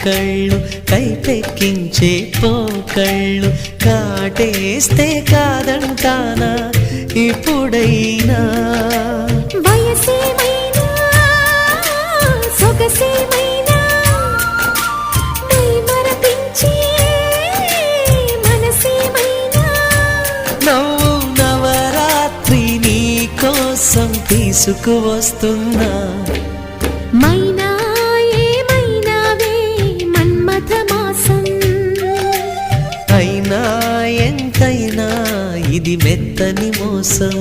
కళ్ళు కైపెక్కించే పోకళ్ళు కాటేస్తే కాదంటానా ఇప్పుడైనా వయసేమైనా సొగసేమైనా మరపించే మనసేమైనా నవ్వు నవరాత్రి నీ కోసం తీసుకువస్తున్నా మైనా ఏమైనావే మన్మథ మాసం అయినా ఎంతైనా ఇది మెత్తని మోసం